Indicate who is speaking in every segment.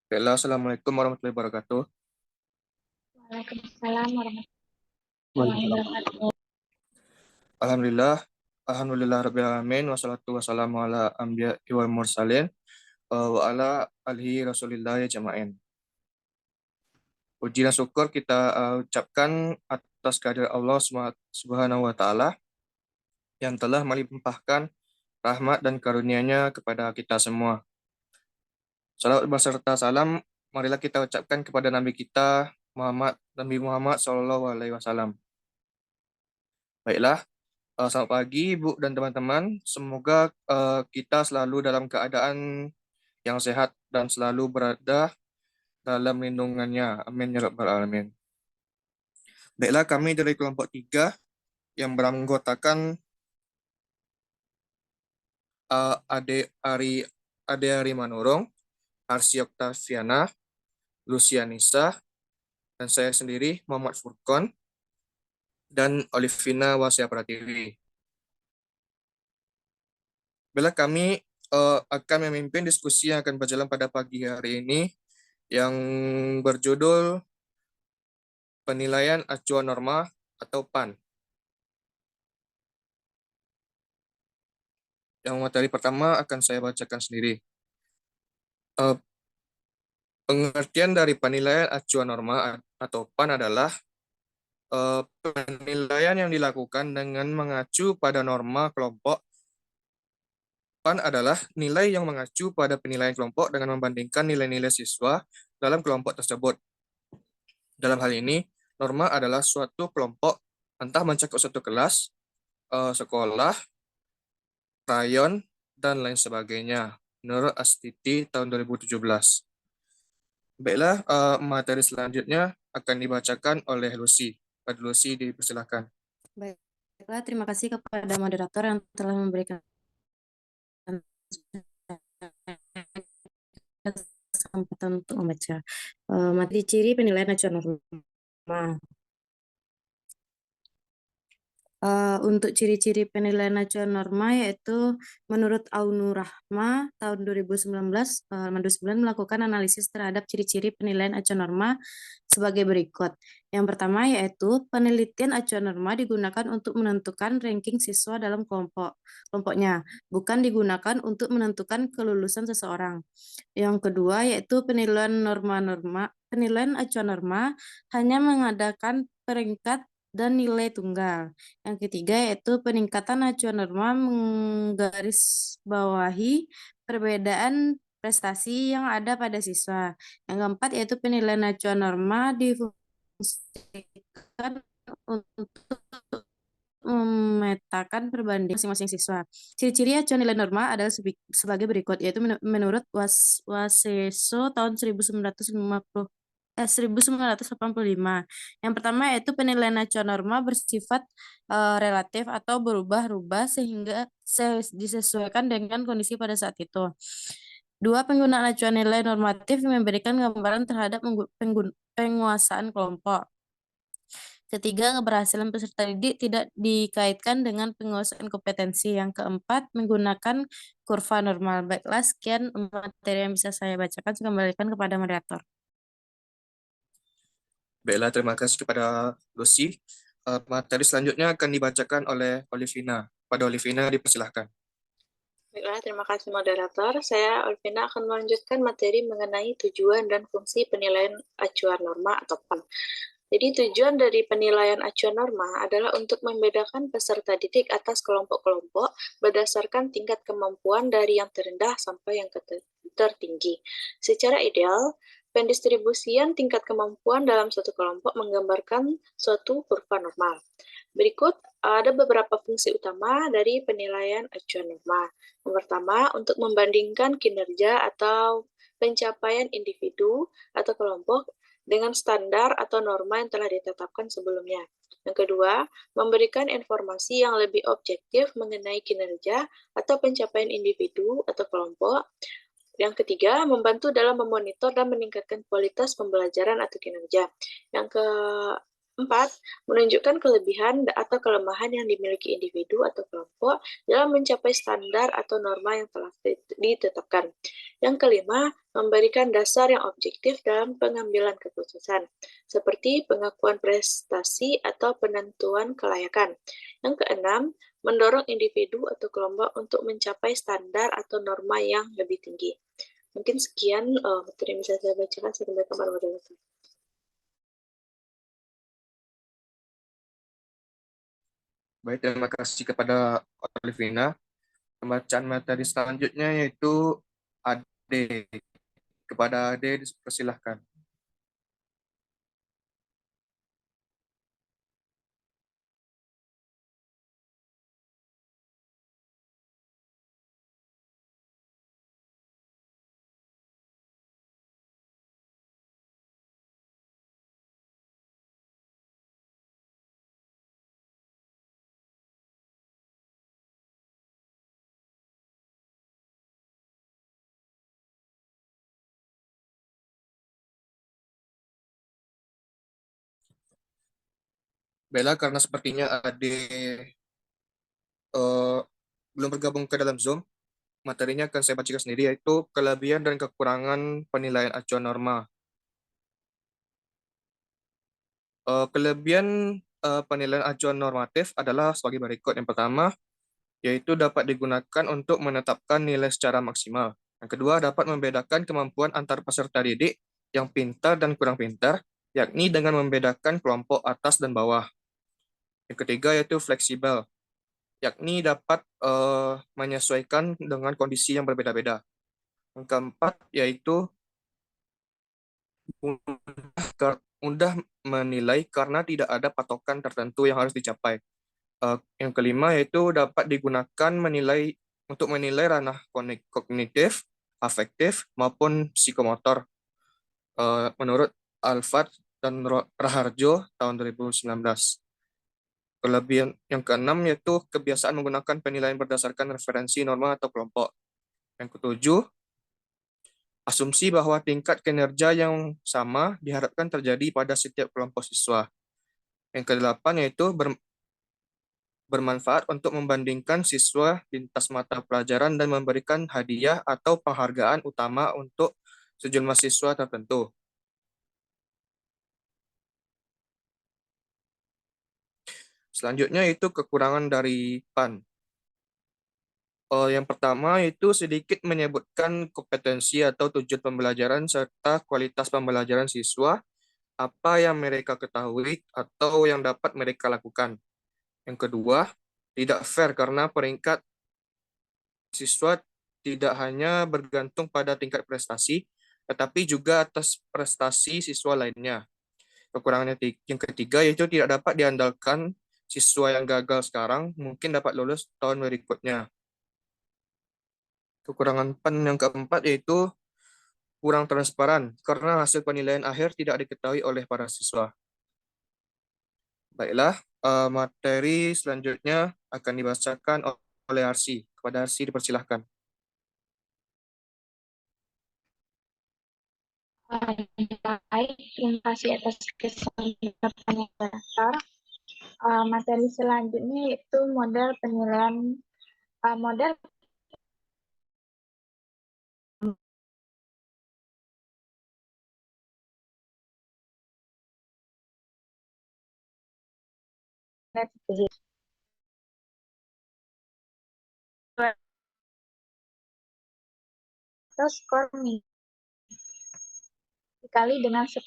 Speaker 1: Baiklah, Assalamualaikum warahmatullahi wabarakatuh.
Speaker 2: Waalaikumsalam warahmatullahi
Speaker 1: Waalaikumsalam.
Speaker 2: wabarakatuh.
Speaker 1: Alhamdulillah, Alhamdulillah Rabbil Alamin, wassalatu wassalamu ala anbiya wal mursalin, wa ala alihi rasulillah jama'in. Puji dan syukur kita ucapkan atas kehadirat Allah Subhanahu wa Ta'ala yang telah melimpahkan rahmat dan karunia-Nya kepada kita semua. Salawat beserta salam, marilah kita ucapkan kepada Nabi kita Nabi Muhammad Sallallahu Alaihi Wasallam. Baiklah, selamat pagi, Bu dan teman-teman. Semoga kita selalu dalam keadaan yang sehat dan selalu berada dalam lindungannya. Amin ya rabbal alamin. Baiklah, kami dari kelompok 3 yang beranggotakan Ade Ari Manurung, Arsy Oktaviana, Lucianisa, dan saya sendiri Muhammad Furkon dan Olivina Wasya Pratiwi. Baiklah, kami akan memimpin diskusi yang akan berjalan pada pagi hari ini yang berjudul Penilaian Acuan Norma atau PAN. Yang materi pertama akan saya bacakan sendiri. Pengertian dari penilaian acuan norma atau PAN adalah penilaian yang dilakukan dengan mengacu pada norma kelompok. PAN adalah nilai yang mengacu pada penilaian kelompok dengan membandingkan nilai-nilai siswa dalam kelompok tersebut. Dalam hal ini, norma adalah suatu kelompok entah mencakup satu kelas, sekolah, rayon, dan lain sebagainya. Menurut Astiti tahun 2017. Baiklah, materi selanjutnya akan dibacakan oleh Lucy. Pada Lucy, dipersilakan.
Speaker 3: Baiklah, terima kasih kepada moderator yang telah memberikan kesempatan untuk membaca materi ciri penilaian acuan norma. Untuk ciri-ciri penilaian acuan norma yaitu menurut Aunu Rahma tahun 2019 melakukan analisis terhadap ciri-ciri penilaian acuan norma sebagai berikut. Yang pertama yaitu penelitian acuan norma digunakan untuk menentukan ranking siswa dalam kelompoknya, bukan digunakan untuk menentukan kelulusan seseorang. Yang kedua yaitu penilaian acuan norma hanya mengadakan peringkat dan nilai tunggal. Yang ketiga yaitu peningkatan acuan norma menggarisbawahi perbedaan prestasi yang ada pada siswa. Yang keempat yaitu penilaian acuan norma difungsikan untuk memetakan perbandingan masing-masing siswa. Ciri-ciri acuan nilai norma adalah sebagai berikut, yaitu menurut Waseso tahun 1985. Yang pertama yaitu penilaian acuan norma bersifat relatif atau berubah-ubah sehingga disesuaikan dengan kondisi pada saat itu. Dua, penggunaan acuan nilai normatif memberikan gambaran terhadap penguasaan kelompok. Ketiga, keberhasilan peserta didik tidak dikaitkan dengan penguasaan kompetensi. Yang keempat, menggunakan kurva normal. Baiklah, sekian materi yang bisa saya bacakan. Saya kembalikan kepada moderator.
Speaker 1: Baiklah, terima kasih kepada Lucy. Materi selanjutnya akan dibacakan oleh Olivina. Pada Olivina, dipersilahkan.
Speaker 2: Baiklah, terima kasih moderator. Saya Olivina akan melanjutkan materi mengenai tujuan dan fungsi penilaian acuan norma atau PAN. Jadi tujuan dari penilaian acuan norma adalah untuk membedakan peserta didik atas kelompok-kelompok berdasarkan tingkat kemampuan dari yang terendah sampai yang tertinggi. Secara ideal, pendistribusian tingkat kemampuan dalam suatu kelompok menggambarkan suatu kurva normal. Berikut ada beberapa fungsi utama dari penilaian acuan norma. Yang pertama, untuk membandingkan kinerja atau pencapaian individu atau kelompok dengan standar atau norma yang telah ditetapkan sebelumnya. Yang kedua, memberikan informasi yang lebih objektif mengenai kinerja atau pencapaian individu atau kelompok. Yang ketiga, membantu dalam memonitor dan meningkatkan kualitas pembelajaran atau kinerja. Yang 4. Menunjukkan kelebihan atau kelemahan yang dimiliki individu atau kelompok dalam mencapai standar atau norma yang telah ditetapkan. Yang kelima, memberikan dasar yang objektif dalam pengambilan keputusan, seperti pengakuan prestasi atau penentuan kelayakan. Yang keenam, mendorong individu atau kelompok untuk mencapai standar atau norma yang lebih tinggi. Mungkin sekian materi yang bisa saya bacakan. Saya kembali kepada moderator.
Speaker 1: Baik, terima kasih kepada Olivina. Pembacaan materi selanjutnya yaitu Ade. Kepada Ade, dipersilahkan. Bella, karena sepertinya Ade eh, belum bergabung ke dalam Zoom, materinya akan saya bacakan sendiri, yaitu kelebihan dan kekurangan penilaian acuan norma. Kelebihan penilaian acuan normatif adalah sebagai berikut. Yang pertama, yaitu dapat digunakan untuk menetapkan nilai secara maksimal. Yang kedua, dapat membedakan kemampuan antar peserta didik yang pintar dan kurang pintar, yakni dengan membedakan kelompok atas dan bawah. Yang ketiga, yaitu fleksibel, yakni dapat menyesuaikan dengan kondisi yang berbeda-beda. Yang keempat, yaitu mudah menilai karena tidak ada patokan tertentu yang harus dicapai. Yang kelima yaitu dapat digunakan untuk menilai ranah kognitif, afektif maupun psikomotor. Menurut Alfat dan Raharjo tahun 2019. Kelebihan yang keenam yaitu kebiasaan menggunakan penilaian berdasarkan referensi norma atau kelompok. Yang ketujuh, asumsi bahwa tingkat kinerja yang sama diharapkan terjadi pada setiap kelompok siswa. Yang kedelapan yaitu bermanfaat untuk membandingkan siswa lintas mata pelajaran dan memberikan hadiah atau penghargaan utama untuk sejumlah siswa tertentu. Selanjutnya itu kekurangan dari PAN. Yang pertama itu sedikit menyebutkan kompetensi atau tujuan pembelajaran serta kualitas pembelajaran siswa, apa yang mereka ketahui atau yang dapat mereka lakukan. Yang kedua, tidak fair karena peringkat siswa tidak hanya bergantung pada tingkat prestasi, tetapi juga atas prestasi siswa lainnya. Kekurangannya yang ketiga yaitu tidak dapat diandalkan siswa yang gagal sekarang mungkin dapat lulus tahun berikutnya. Kekurangan PAN yang keempat yaitu kurang transparan karena hasil penilaian akhir tidak diketahui oleh para siswa. Baiklah, materi selanjutnya akan dibacakan oleh Arsi. Kepada Arsi dipersilahkan.
Speaker 4: Baik, terima kasih atas kesampaiannya, Dokter. Materi selanjutnya yaitu model penilaian model atau skor dikali dengan 10.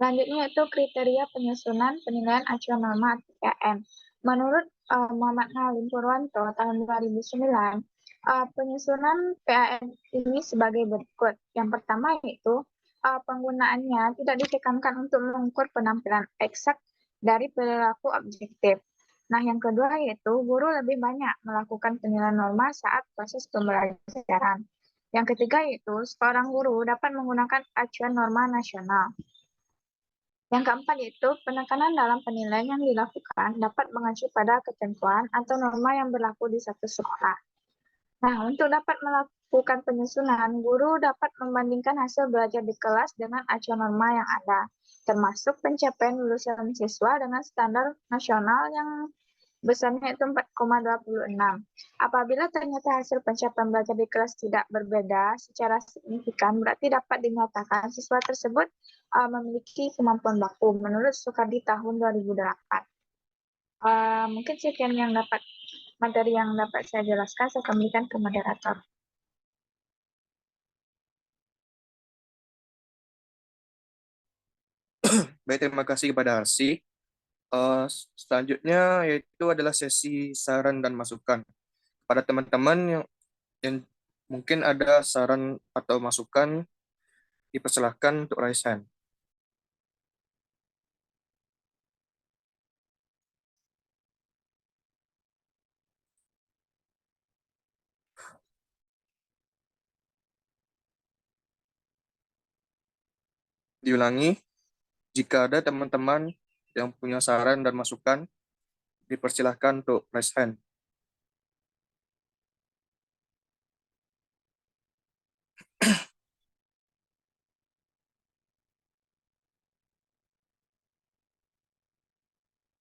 Speaker 4: Selanjutnya itu kriteria penyusunan penilaian acuan norma PAN. Menurut Muhammad Halim Purwanto tahun 2009, penyusunan PAN ini sebagai berikut. Yang pertama yaitu penggunaannya tidak ditekankan untuk mengukur penampilan eksak dari perilaku objektif. Nah, yang kedua yaitu guru lebih banyak melakukan penilaian norma saat proses pembelajaran. Yang ketiga yaitu seorang guru dapat menggunakan acuan norma nasional. Yang keempat yaitu penekanan dalam penilaian yang dilakukan dapat mengacu pada ketentuan atau norma yang berlaku di satu sekolah. Nah, untuk dapat melakukan penyusunan, guru dapat membandingkan hasil belajar di kelas dengan acuan norma yang ada, termasuk pencapaian lulusan siswa dengan standar nasional yang besarnya itu 4,26. Apabila ternyata hasil pencapaian belajar di kelas tidak berbeda secara signifikan, berarti dapat dinyatakan siswa tersebut memiliki kemampuan baku menurut Soekardi tahun 2008. Mungkin sekian yang materi yang dapat saya jelaskan, saya kembalikan ke moderator.
Speaker 1: Baik, terima kasih kepada Arsi. Selanjutnya yaitu adalah sesi saran dan masukan. Pada teman-teman yang mungkin ada saran atau masukan, dipersilahkan untuk raise hand. Diulangi, jika ada teman-teman yang punya saran dan masukan, dipersilahkan untuk raise hand.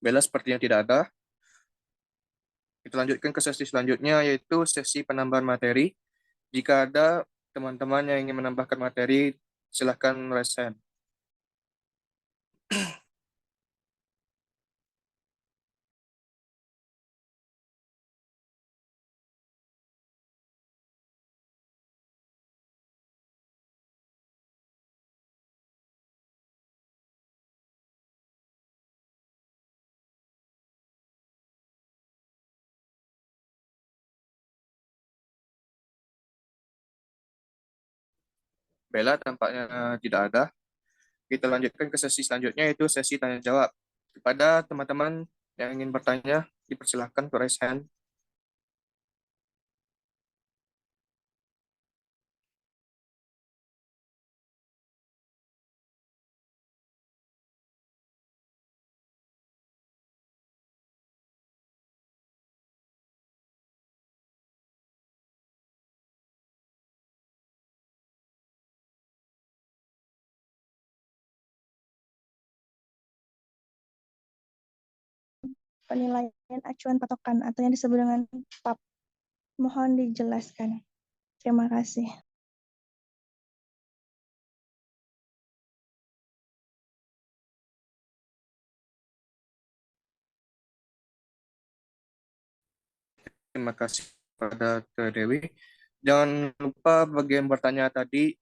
Speaker 1: Bila sepertinya tidak ada, kita lanjutkan ke sesi selanjutnya, yaitu sesi penambahan materi. Jika ada teman-teman yang ingin menambahkan materi, silahkan raise hand. Bella tampaknya tidak ada. Kita lanjutkan ke sesi selanjutnya, yaitu sesi tanya jawab. Kepada teman-teman yang ingin bertanya, dipersilahkan to raise hand.
Speaker 5: Penilaian acuan patokan atau yang disebut dengan PAP. Mohon dijelaskan. Terima kasih.
Speaker 1: Terima kasih pada Dewi. Jangan lupa bagi yang bertanya tadi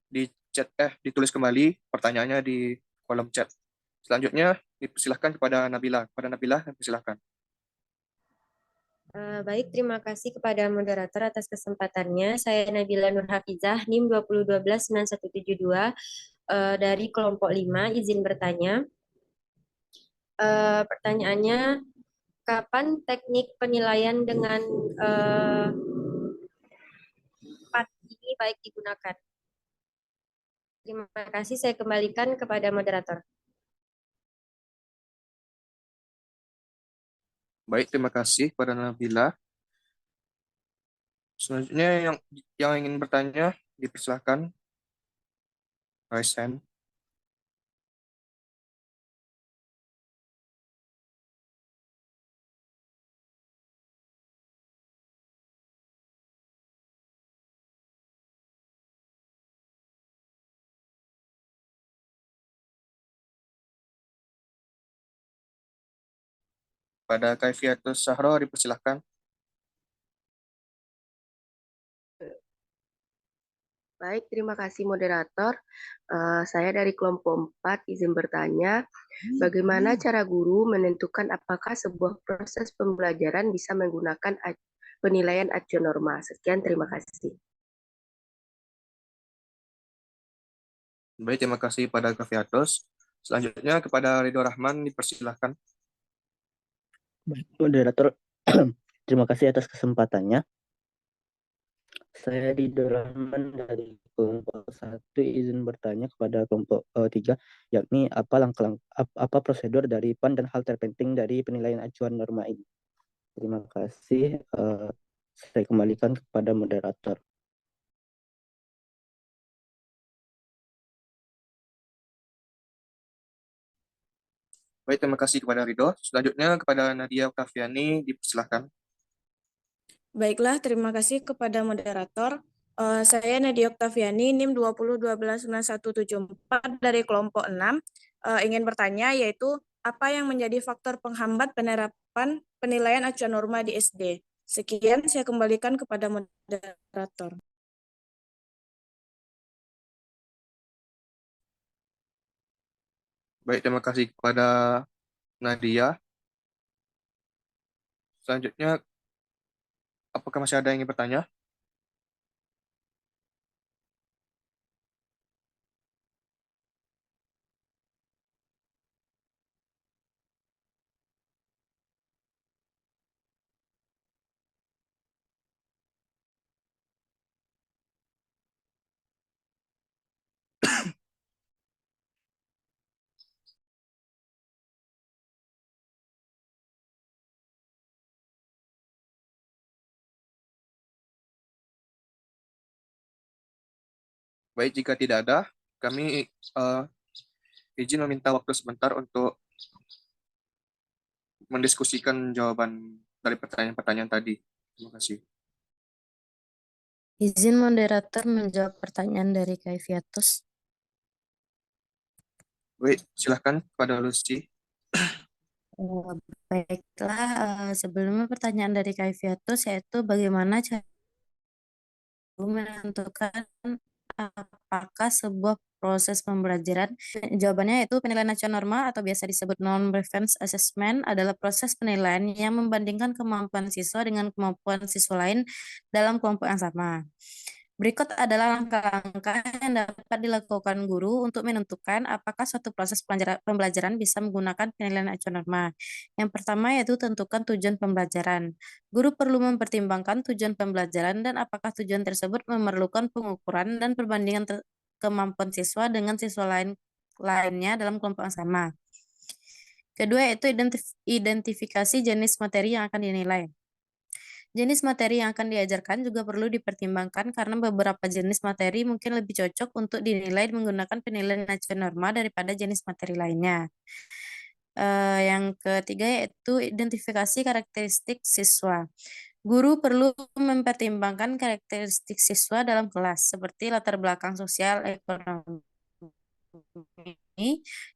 Speaker 1: di chat ditulis kembali pertanyaannya di kolom chat. Selanjutnya dipersilahkan kepada Nabila. Kepada Nabila, dipersilahkan.
Speaker 6: Baik, terima kasih kepada moderator atas kesempatannya. Saya Nabila Nurhafizah, NIM 2012972 dari kelompok 5, izin bertanya. Pertanyaannya, kapan teknik penilaian dengan PAT ini baik digunakan? Terima kasih, saya kembalikan kepada moderator.
Speaker 1: Baik, terima kasih kepada Nabila. Selanjutnya yang ingin bertanya, dipersilahkan raise hand. Pada Kaifiatus Sahro, dipersilahkan.
Speaker 7: Baik, terima kasih moderator. Saya dari kelompok 4, izin bertanya, bagaimana cara guru menentukan apakah sebuah proses pembelajaran bisa menggunakan penilaian acuan norma? Sekian, terima kasih.
Speaker 1: Baik, terima kasih pada Kafiatos. Selanjutnya kepada Ridho Rahman, dipersilahkan.
Speaker 8: Baik, moderator, terima kasih atas kesempatannya. Saya Ridho Rahman dari kelompok 1 izin bertanya kepada kelompok 3, yakni apa prosedur dari PAN dan hal terpenting dari penilaian acuan norma ini. Terima kasih. Saya kembalikan kepada moderator.
Speaker 1: Baik, terima kasih kepada Ridho. Selanjutnya kepada Nadia Oktaviani, dipersilahkan.
Speaker 9: Baiklah, terima kasih kepada moderator. Saya Nadia Oktaviani, NIM 20129174 dari kelompok 6. Ingin bertanya yaitu apa yang menjadi faktor penghambat penerapan penilaian acuan norma di SD? Sekian, saya kembalikan kepada moderator.
Speaker 1: Baik, terima kasih kepada Nadia. Selanjutnya, apakah masih ada yang ingin bertanya? Baik, jika tidak ada, kami izin meminta waktu sebentar untuk mendiskusikan jawaban dari pertanyaan-pertanyaan tadi. Terima kasih.
Speaker 3: Izin moderator menjawab pertanyaan dari Kaifiatus.
Speaker 1: Baik, silahkan kepada Lucy.
Speaker 3: Baiklah, sebelumnya pertanyaan dari Kaifiatus yaitu bagaimana cara menentukan apakah sebuah proses pembelajaran. Jawabannya yaitu penilaian acuan norma atau biasa disebut non-reference assessment adalah proses penilaian yang membandingkan kemampuan siswa dengan kemampuan siswa lain dalam kelompok yang sama. Berikut adalah langkah-langkah yang dapat dilakukan guru untuk menentukan apakah suatu proses pembelajaran bisa menggunakan penilaian acuan norma. Yang pertama yaitu tentukan tujuan pembelajaran. Guru perlu mempertimbangkan tujuan pembelajaran dan apakah tujuan tersebut memerlukan pengukuran dan perbandingan kemampuan siswa dengan siswa lainnya dalam kelompok yang sama. Kedua yaitu identifikasi jenis materi yang akan dinilai. Jenis materi yang akan diajarkan juga perlu dipertimbangkan karena beberapa jenis materi mungkin lebih cocok untuk dinilai menggunakan penilaian acuan norma daripada jenis materi lainnya. Yang ketiga yaitu identifikasi karakteristik siswa. Guru perlu mempertimbangkan karakteristik siswa dalam kelas seperti latar belakang sosial, ekonomi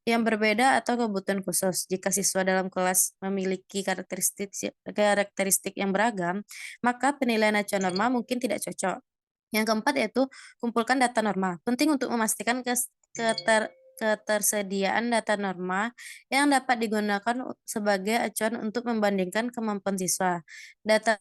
Speaker 3: yang berbeda atau kebutuhan khusus. Jika siswa dalam kelas memiliki karakteristik yang beragam, maka penilaian acuan norma mungkin tidak cocok. Yang keempat yaitu kumpulkan data norma. Penting untuk memastikan ketersediaan data norma yang dapat digunakan sebagai acuan untuk membandingkan kemampuan siswa. Data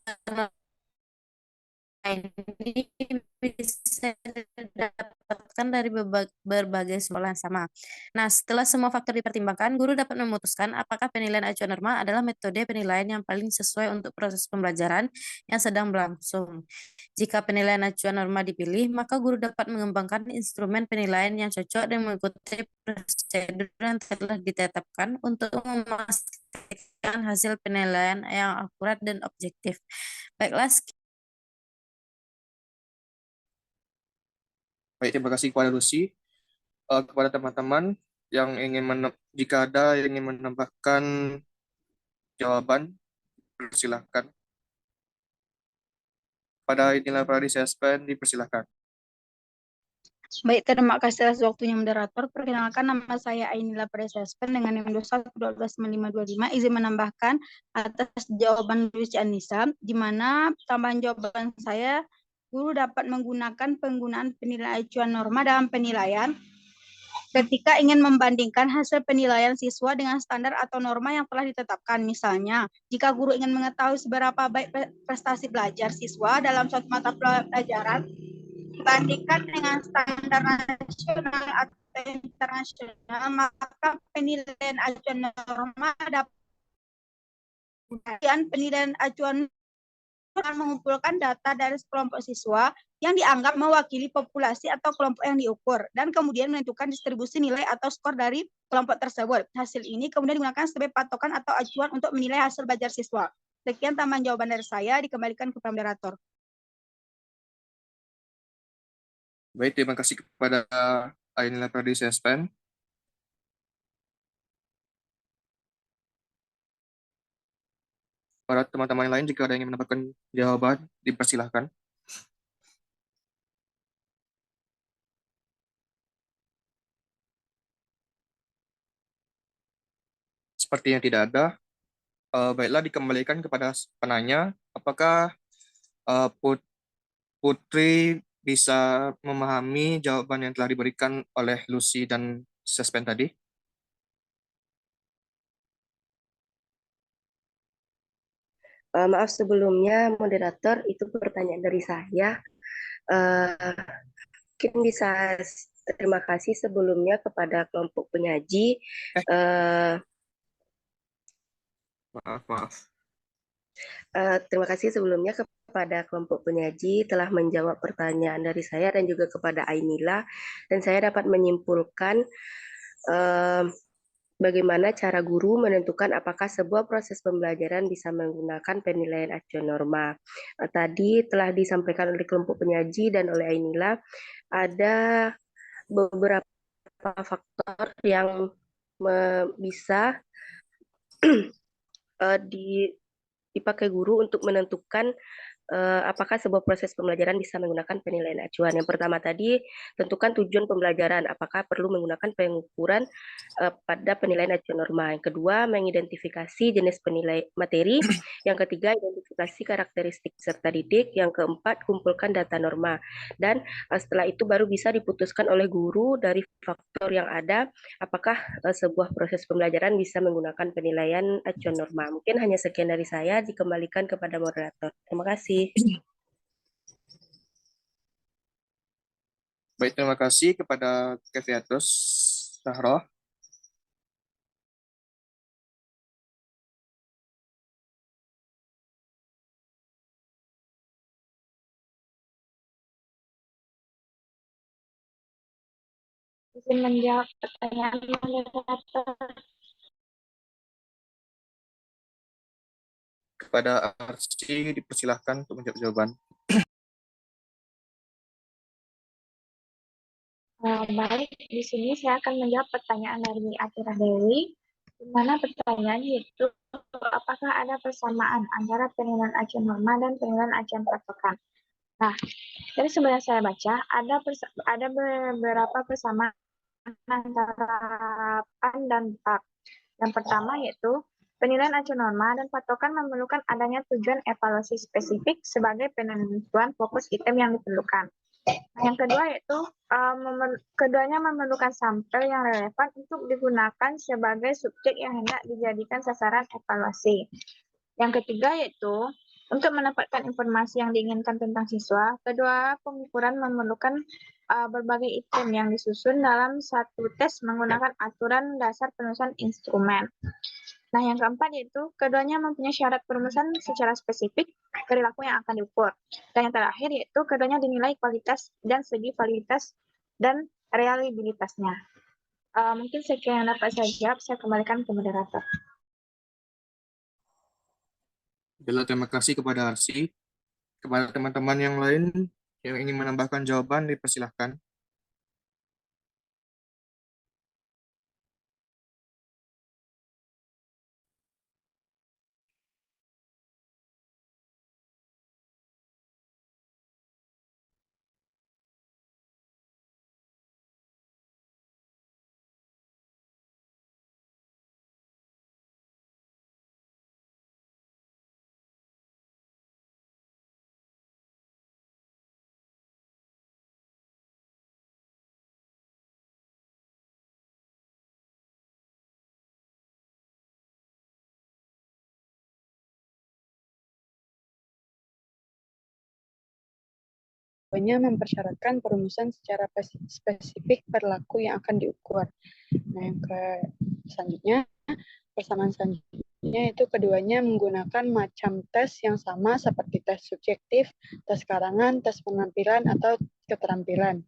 Speaker 3: ini bisa didapatkan dari berbagai sumber yang sama. Nah, setelah semua faktor dipertimbangkan, guru dapat memutuskan apakah penilaian acuan norma adalah metode penilaian yang paling sesuai untuk proses pembelajaran yang sedang berlangsung. Jika penilaian acuan norma dipilih, maka guru dapat mengembangkan instrumen penilaian yang cocok dan mengikuti prosedur yang telah ditetapkan untuk memastikan hasil penilaian yang akurat dan objektif. Baiklah,
Speaker 1: Baik, terima kasih kepada Lucy. Kepada teman-teman yang jika ada yang ingin menambahkan jawaban, persilahkan. Pada inilah Pradisespen, dipersilahkan.
Speaker 4: Baik, terima kasih atas waktunya moderator. Perkenalkan, nama saya Ainila Pradisespen dengan NIM 21129525. Izin menambahkan atas jawaban Lucy Anissa, di mana tambahan jawaban saya, guru dapat menggunakan penggunaan penilaian acuan norma dalam penilaian ketika ingin membandingkan hasil penilaian siswa dengan standar atau norma yang telah ditetapkan. Misalnya, jika guru ingin mengetahui seberapa baik prestasi belajar siswa dalam suatu mata pelajaran, dibandingkan dengan standar nasional atau internasional, maka penilaian acuan norma dapat penilaian acuan mengumpulkan data dari sekelompok siswa
Speaker 10: yang dianggap mewakili populasi atau kelompok yang diukur, dan kemudian menentukan distribusi nilai atau skor dari kelompok tersebut. Hasil ini kemudian digunakan sebagai patokan atau acuan untuk menilai hasil belajar siswa. Sekian tambahan jawaban dari saya, dikembalikan kepada moderator.
Speaker 1: Baik, terima kasih kepada Ainila Pradi Sespen. Para teman-teman yang lain, jika ada yang ingin mendapatkan jawaban, dipersilahkan. Sepertinya tidak ada. Baiklah, dikembalikan kepada penanya. Apakah Putri bisa memahami jawaban yang telah diberikan oleh Lucy dan Sespen tadi?
Speaker 7: Maaf sebelumnya, moderator, itu pertanyaan dari saya. Mungkin bisa terima kasih sebelumnya kepada kelompok penyaji.
Speaker 1: Maaf.
Speaker 7: Terima kasih sebelumnya kepada kelompok penyaji telah menjawab pertanyaan dari saya dan juga kepada Ainila. Dan saya dapat menyimpulkan bagaimana cara guru menentukan apakah sebuah proses pembelajaran bisa menggunakan penilaian acuan norma. Tadi telah disampaikan oleh kelompok penyaji dan oleh Ainila, ada beberapa faktor yang bisa dipakai guru untuk menentukan apakah sebuah proses pembelajaran bisa menggunakan penilaian acuan. Yang pertama tadi, tentukan tujuan pembelajaran, apakah perlu menggunakan pengukuran pada penilaian acuan norma. Yang kedua, mengidentifikasi jenis penilai materi. Yang ketiga, identifikasi karakteristik peserta didik. Yang keempat, kumpulkan data norma. Dan setelah itu baru bisa diputuskan oleh guru dari faktor yang ada, apakah sebuah proses pembelajaran bisa menggunakan penilaian acuan norma. Mungkin hanya sekian dari saya, dikembalikan kepada moderator. Terima kasih.
Speaker 1: Baik, terima kasih kepada Keviatus Sahroh.
Speaker 4: Izin menjawab pertanyaan moderator.
Speaker 1: Kepada Arsy, dipersilahkan untuk menjawab jawaban.
Speaker 4: Baik, di sini saya akan menjawab pertanyaan dari Atira Dewi, di mana pertanyaannya itu apakah ada persamaan antara penilaian acuan norma dan penilaian acuan patokan. Nah, dari sebenarnya saya baca ada beberapa persamaan antara PAN dan PAP. Yang pertama yaitu penilaian acuan norma dan patokan memerlukan adanya tujuan evaluasi spesifik sebagai penentuan fokus item yang diperlukan. Yang kedua yaitu keduanya memerlukan sampel yang relevan untuk digunakan sebagai subjek yang hendak dijadikan sasaran evaluasi. Yang ketiga yaitu untuk mendapatkan informasi yang diinginkan tentang siswa, kedua pengukuran memerlukan berbagai item yang disusun dalam satu tes menggunakan aturan dasar penulisan instrumen. Nah, yang keempat yaitu keduanya mempunyai syarat perumusan secara spesifik perilaku yang akan diukur. Dan yang terakhir yaitu keduanya dinilai kualitas dan segi validitas dan reliabilitasnya. Mungkin sekian yang dapat saya jawab, saya kembalikan ke moderator.
Speaker 1: Terima kasih kepada Arsy. Kepada teman-teman yang lain yang ingin menambahkan jawaban, dipersilahkan.
Speaker 11: Mempersyaratkan perumusan secara spesifik perilaku yang akan diukur. Nah, yang selanjutnya, persamaan selanjutnya yaitu keduanya menggunakan macam tes yang sama seperti tes subjektif, tes karangan, tes penampilan, atau keterampilan.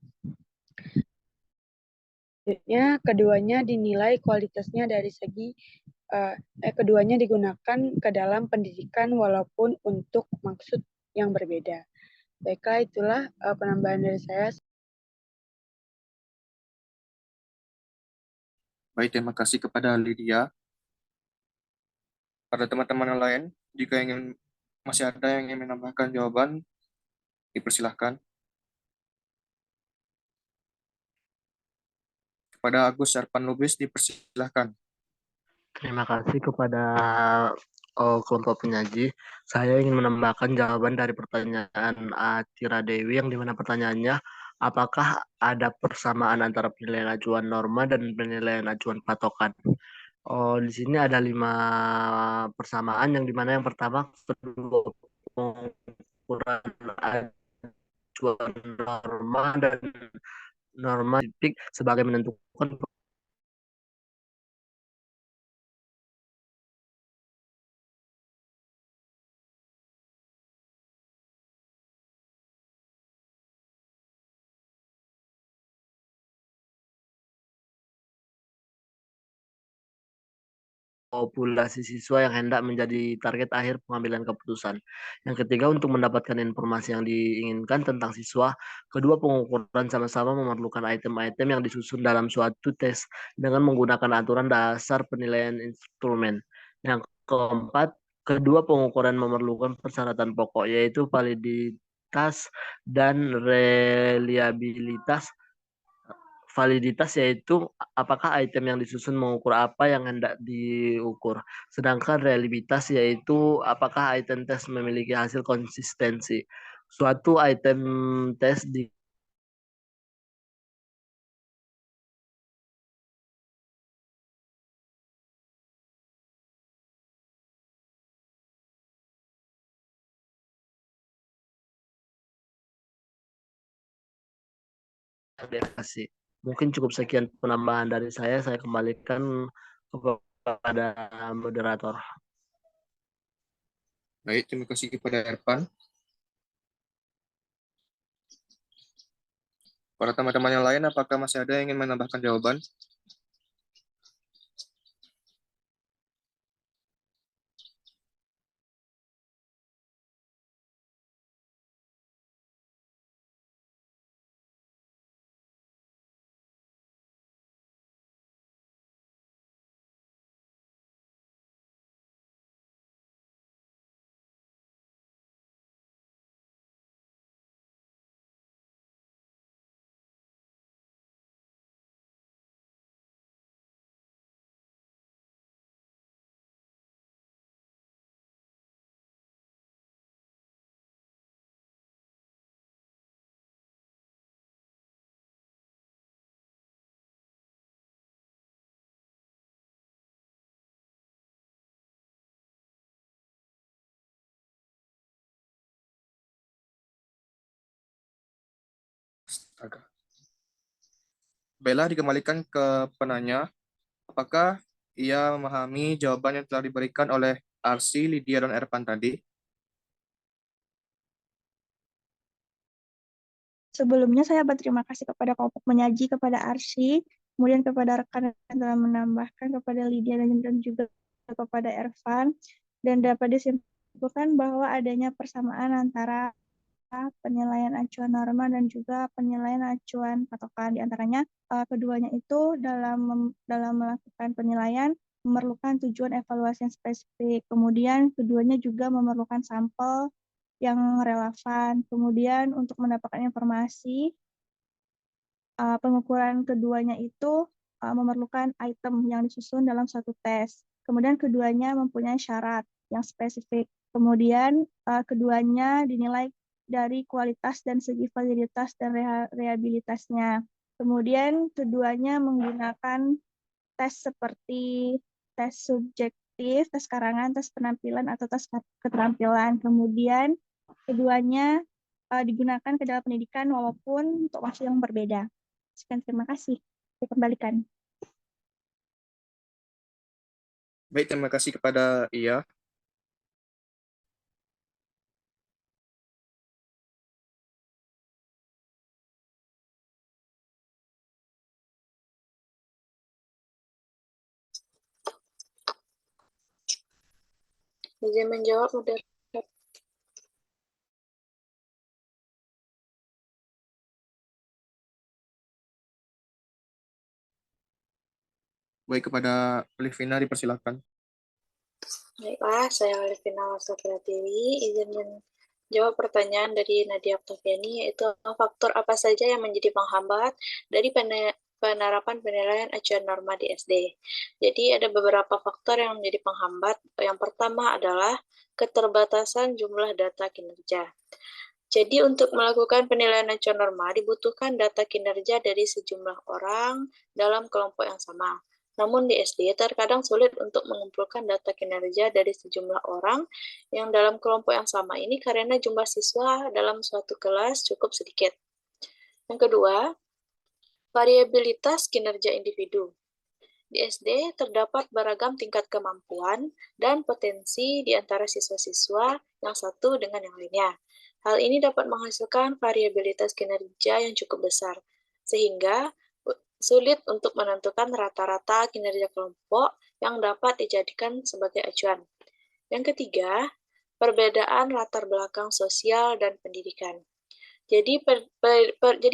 Speaker 11: Selanjutnya, keduanya dinilai kualitasnya dari segi keduanya digunakan ke dalam pendidikan walaupun untuk maksud yang berbeda. Baiklah, itulah penambahan dari saya.
Speaker 1: Baik, terima kasih kepada Lydia. Pada teman-teman yang lain, jika masih ada yang ingin menambahkan jawaban, dipersilahkan. Kepada Agus Sarpan Lubis, dipersilahkan.
Speaker 12: Terima kasih kepada kelompok penyaji. Saya ingin menambahkan jawaban dari pertanyaan Atira Dewi yang dimana pertanyaannya, apakah ada persamaan antara penilaian acuan norma dan penilaian acuan patokan? Di sini ada 5 persamaan, yang dimana yang pertama kedua pengukuran acuan norma dan norma spesifik sebagai menentukan populasi siswa yang hendak menjadi target akhir pengambilan keputusan. Yang ketiga, untuk mendapatkan informasi yang diinginkan tentang siswa, kedua pengukuran sama-sama memerlukan item-item yang disusun dalam suatu tes dengan menggunakan aturan dasar penilaian instrumen. Yang keempat, kedua pengukuran memerlukan persyaratan pokok, yaitu validitas dan reliabilitas. Validitas yaitu apakah item yang disusun mengukur apa yang hendak diukur. Sedangkan reliabilitas yaitu apakah item tes memiliki hasil konsistensi. Suatu item tes di verifikasi. Mungkin cukup sekian penambahan dari saya kembalikan kepada moderator.
Speaker 1: Baik, terima kasih kepada Ervan. Para teman-teman yang lain, apakah masih ada yang ingin menambahkan jawaban? Bella dikembalikan ke penanya. Apakah ia memahami jawaban yang telah diberikan oleh Arsi, Lydia, dan Ervan tadi?
Speaker 5: Sebelumnya saya berterima kasih kepada kelompok menyaji, kepada Arsy, kemudian kepada rekan yang telah menambahkan, kepada Lydia dan juga kepada Ervan, dan dapat disimpulkan bahwa adanya persamaan antara penilaian acuan norma dan juga penilaian acuan patokan. Di antaranya keduanya itu dalam melakukan penilaian memerlukan tujuan evaluasi yang spesifik. Kemudian keduanya juga memerlukan sampel yang relevan. Kemudian untuk mendapatkan informasi, pengukuran keduanya itu memerlukan item yang disusun dalam satu tes. Kemudian keduanya mempunyai syarat yang spesifik. Kemudian keduanya dinilai dari kualitas dan segi validitas dan reliabilitasnya. Kemudian keduanya menggunakan tes seperti tes subjektif, tes karangan, tes penampilan, atau tes keterampilan. Kemudian keduanya digunakan ke dalam pendidikan walaupun untuk maksud yang berbeda. Sekian, terima kasih. Saya kembalikan.
Speaker 1: Baik, terima kasih kepada Ia.
Speaker 2: Izin menjawab, moderator.
Speaker 1: Baik, kepada Olivina dipersilakan.
Speaker 2: Baiklah, saya Olivina Warsafiratiwi, izin menjawab pertanyaan dari Nadia Oktaviani, yaitu faktor apa saja yang menjadi penghambat dari penerapan penilaian acuan norma di SD. Jadi ada beberapa faktor yang menjadi penghambat. Yang pertama adalah keterbatasan jumlah data kinerja. Jadi untuk melakukan penilaian acuan norma dibutuhkan data kinerja dari sejumlah orang dalam kelompok yang sama. Namun di SD terkadang sulit untuk mengumpulkan data kinerja dari sejumlah orang yang dalam kelompok yang sama ini karena jumlah siswa dalam suatu kelas cukup sedikit. Yang kedua, variabilitas kinerja individu. Di SD terdapat beragam tingkat kemampuan dan potensi di antara siswa-siswa yang satu dengan yang lainnya. Hal ini dapat menghasilkan variabilitas kinerja yang cukup besar, sehingga sulit untuk menentukan rata-rata kinerja kelompok yang dapat dijadikan sebagai acuan. Yang ketiga, perbedaan latar belakang sosial dan pendidikan. Jadi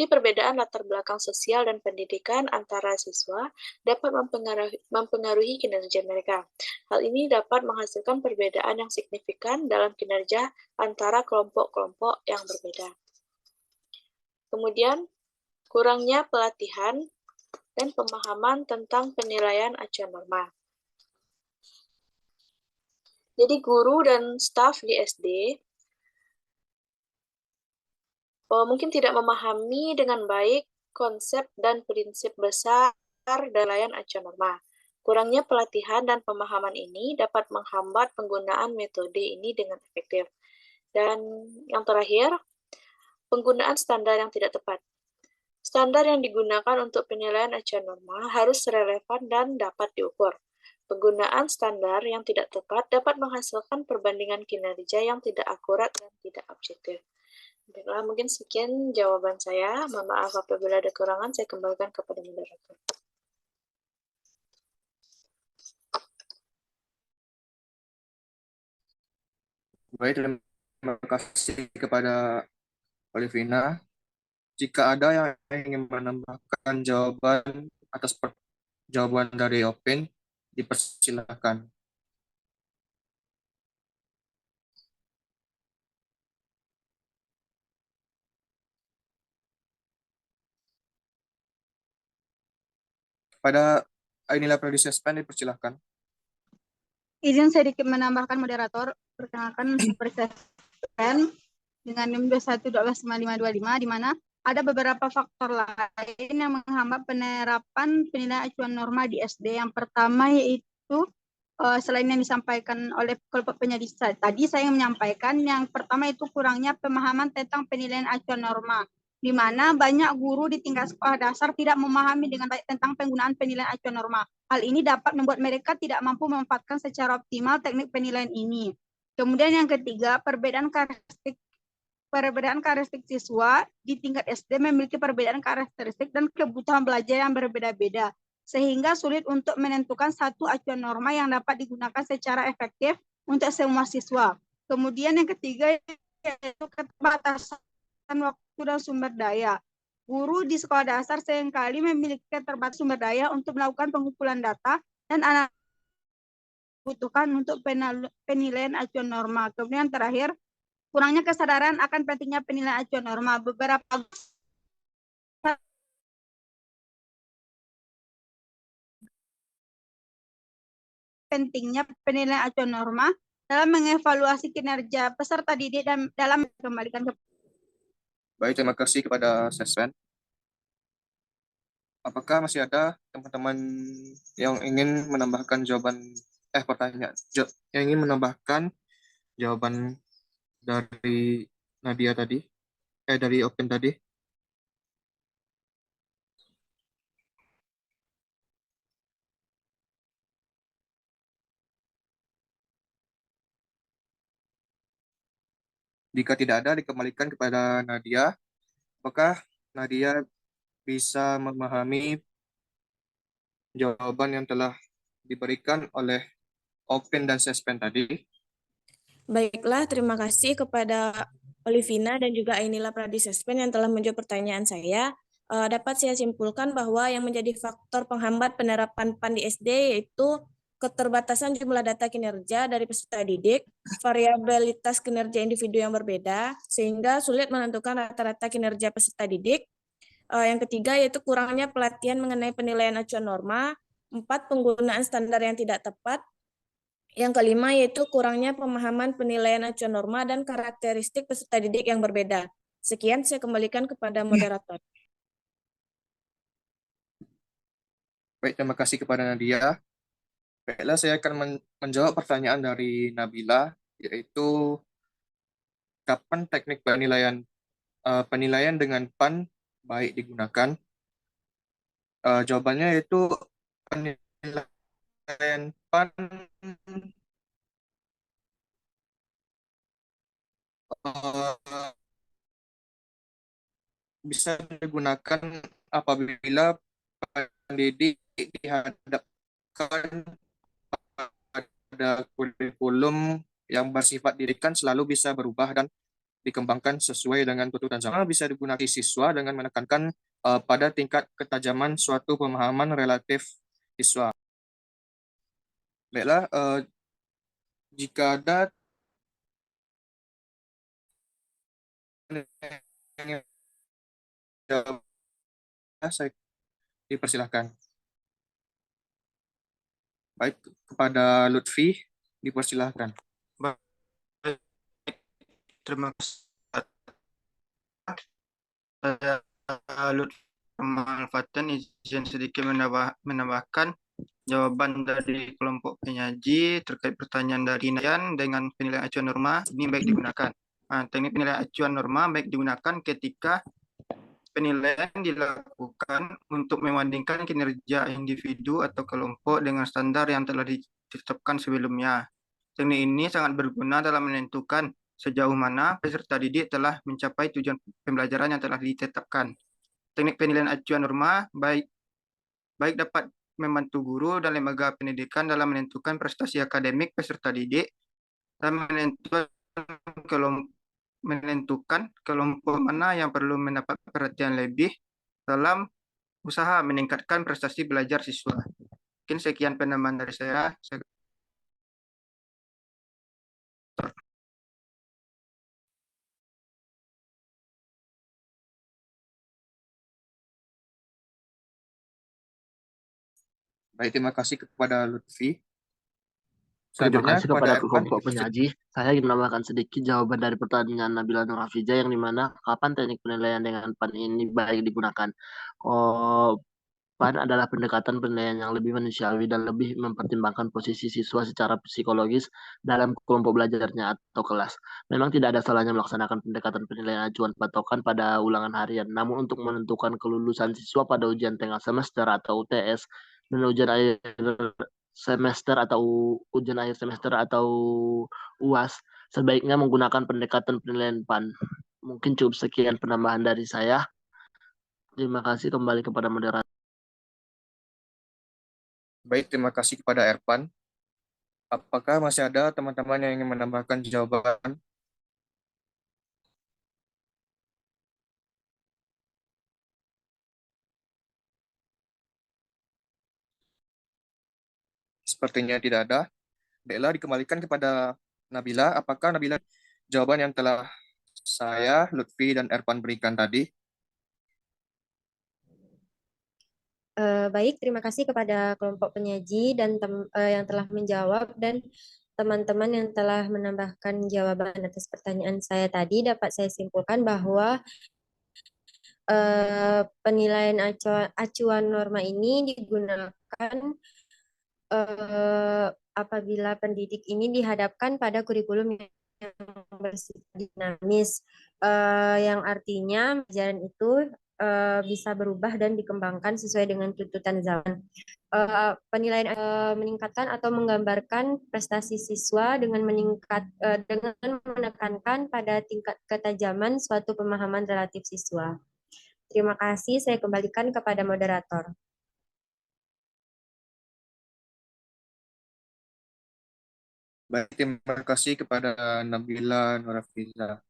Speaker 2: perbedaan latar belakang sosial dan pendidikan antara siswa dapat mempengaruhi kinerja mereka. Hal ini dapat menghasilkan perbedaan yang signifikan dalam kinerja antara kelompok-kelompok yang berbeda. Kemudian, kurangnya pelatihan dan pemahaman tentang penilaian acuan norma. Jadi guru dan staf di SD mungkin tidak memahami dengan baik konsep dan prinsip besar penilaian acuan norma. Kurangnya pelatihan dan pemahaman ini dapat menghambat penggunaan metode ini dengan efektif. Dan yang terakhir, penggunaan standar yang tidak tepat. Standar yang digunakan untuk penilaian acuan norma harus relevan dan dapat diukur. Penggunaan standar yang tidak tepat dapat menghasilkan perbandingan kinerja yang tidak akurat dan tidak objektif. Baiklah, mungkin sekian jawaban saya. Mohon maaf apabila ada kekurangan, saya kembalikan kepada moderator.
Speaker 1: Baik, terima kasih kepada Olivina. Jika ada yang ingin menambahkan jawaban atas jawaban dari Opin, dipersilakan. Pada Ainila Pradisespan, dipersilakan.
Speaker 10: Izin sedikit menambahkan moderator, perkenalkan Presiden dengan NIM 21129525 di mana ada beberapa faktor lain yang menghambat penerapan penilaian acuan norma di SD. Yang pertama yaitu selain yang disampaikan oleh kelompok penyaji tadi, saya ingin menyampaikan yang pertama itu kurangnya pemahaman tentang penilaian acuan norma, di mana banyak guru di tingkat sekolah dasar tidak memahami dengan baik tentang penggunaan penilaian acuan norma. Hal ini dapat membuat mereka tidak mampu memanfaatkan secara optimal teknik penilaian ini. Kemudian yang ketiga, perbedaan karakteristik siswa di tingkat SD memiliki perbedaan karakteristik dan kebutuhan belajar yang berbeda-beda, sehingga sulit untuk menentukan satu acuan norma yang dapat digunakan secara efektif untuk semua siswa. Kemudian yang ketiga yaitu keterbatasan waktu dan sumber daya. Guru di sekolah dasar seringkali memiliki keterbatasan sumber daya untuk melakukan pengumpulan data dan analisis dibutuhkan untuk penilaian acuan norma. Kemudian yang terakhir, kurangnya kesadaran akan pentingnya penilaian acuan norma. Beberapa pentingnya penilaian acuan norma dalam mengevaluasi kinerja peserta didik dan dalam kembalikan ke.
Speaker 1: Baik, terima kasih kepada Seswen. Apakah masih ada teman-teman yang ingin menambahkan pertanyaan yang ingin menambahkan jawaban dari Nadia tadi, dari Opin tadi? Jika tidak ada, dikembalikan kepada Nadia. Apakah Nadia bisa memahami jawaban yang telah diberikan oleh Open dan Sespen tadi?
Speaker 9: Baiklah, terima kasih kepada Olivina dan juga Ainila Pradisespen yang telah menjawab pertanyaan saya. Dapat saya simpulkan bahwa yang menjadi faktor penghambat penerapan PAN di SD yaitu keterbatasan jumlah data kinerja dari peserta didik, variabilitas kinerja individu yang berbeda, sehingga sulit menentukan rata-rata kinerja peserta didik. Yang ketiga yaitu kurangnya pelatihan mengenai penilaian acuan norma. 4, penggunaan standar yang tidak tepat. Yang kelima yaitu kurangnya pemahaman penilaian acuan norma dan karakteristik peserta didik yang berbeda. Sekian, saya kembalikan kepada moderator.
Speaker 1: Baik, terima kasih kepada Nadia. Baiklah, saya akan menjawab pertanyaan dari Nabila, yaitu kapan teknik penilaian dengan PAN baik digunakan? Jawabannya yaitu penilaian PAN bisa digunakan apabila pendidik dihadapkan pada kurikulum yang bersifat didikan selalu bisa berubah dan dikembangkan sesuai dengan tuntutan zaman. Bisa digunakan siswa dengan menekankan pada tingkat ketajaman suatu pemahaman relatif siswa. Baiklah, jika ada yang jawab, saya dipersilahkan. Baik, kepada Lutfi, dipersilahkan.
Speaker 13: Baik, terima kasih. Saya Lutfi Manfaatan izin sedikit menambahkan jawaban dari kelompok penyaji terkait pertanyaan dari Nayan dengan penilaian acuan norma ini baik digunakan. Teknik penilaian acuan norma baik digunakan ketika penilaian dilakukan untuk membandingkan kinerja individu atau kelompok dengan standar yang telah ditetapkan sebelumnya. Teknik ini sangat berguna dalam menentukan sejauh mana peserta didik telah mencapai tujuan pembelajaran yang telah ditetapkan. Teknik penilaian acuan norma baik dapat membantu guru dan lembaga pendidikan dalam menentukan prestasi akademik peserta didik dan menentukan kelompok mana yang perlu mendapat perhatian lebih dalam usaha meningkatkan prestasi belajar siswa. Mungkin sekian penambahan dari saya.
Speaker 1: Baik, terima kasih kepada Lutfi.
Speaker 12: Terima
Speaker 1: Selanjutnya
Speaker 12: kasih
Speaker 1: kepada
Speaker 12: kepada
Speaker 1: Ervan,
Speaker 12: kelompok penyaji. Saya ingin menambahkan sedikit jawaban dari pertanyaan Nabila Nur Hafizah yang dimana kapan teknik penilaian dengan PAN ini baik digunakan. PAN adalah pendekatan penilaian yang lebih manusiawi dan lebih mempertimbangkan posisi siswa secara psikologis dalam kelompok belajarnya atau kelas. Memang tidak ada salahnya melaksanakan pendekatan penilaian acuan patokan pada ulangan harian, namun untuk menentukan kelulusan siswa pada ujian tengah semester atau UTS dan ujian akhir semester atau ujian akhir semester atau UAS, sebaiknya menggunakan pendekatan penilaian PAN. Mungkin cukup sekian penambahan dari saya. Terima kasih, kembali kepada moderator.
Speaker 1: Baik, terima kasih kepada Ervan. Apakah masih ada teman-teman yang ingin menambahkan jawaban? Sepertinya tidak ada. Baiklah, dikembalikan kepada Nabila. Apakah Nabila jawaban yang telah saya, Lutfi, dan Ervan berikan tadi?
Speaker 6: Baik, terima kasih kepada kelompok penyaji dan yang telah menjawab dan teman-teman yang telah menambahkan jawaban atas pertanyaan saya tadi. Dapat saya simpulkan bahwa penilaian acuan norma ini digunakan apabila pendidik ini dihadapkan pada kurikulum yang bersifat dinamis, yang artinya pelajaran itu bisa berubah dan dikembangkan sesuai dengan tuntutan zaman. Penilaian meningkatkan atau menggambarkan prestasi siswa dengan dengan menekankan pada tingkat ketajaman suatu pemahaman relatif siswa. Terima kasih, saya kembalikan kepada moderator.
Speaker 1: Baik, terima kasih kepada Nabila Nurafiza.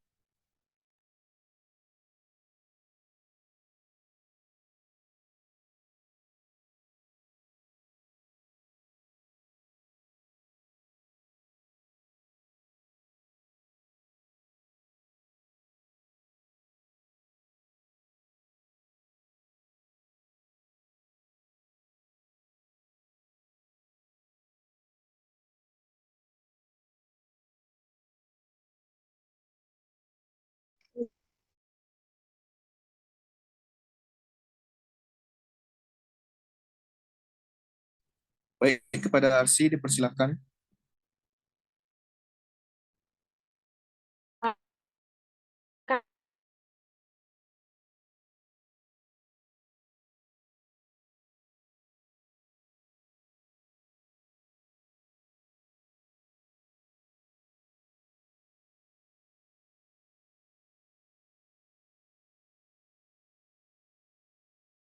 Speaker 1: Baik, kepada Arsi dipersilahkan.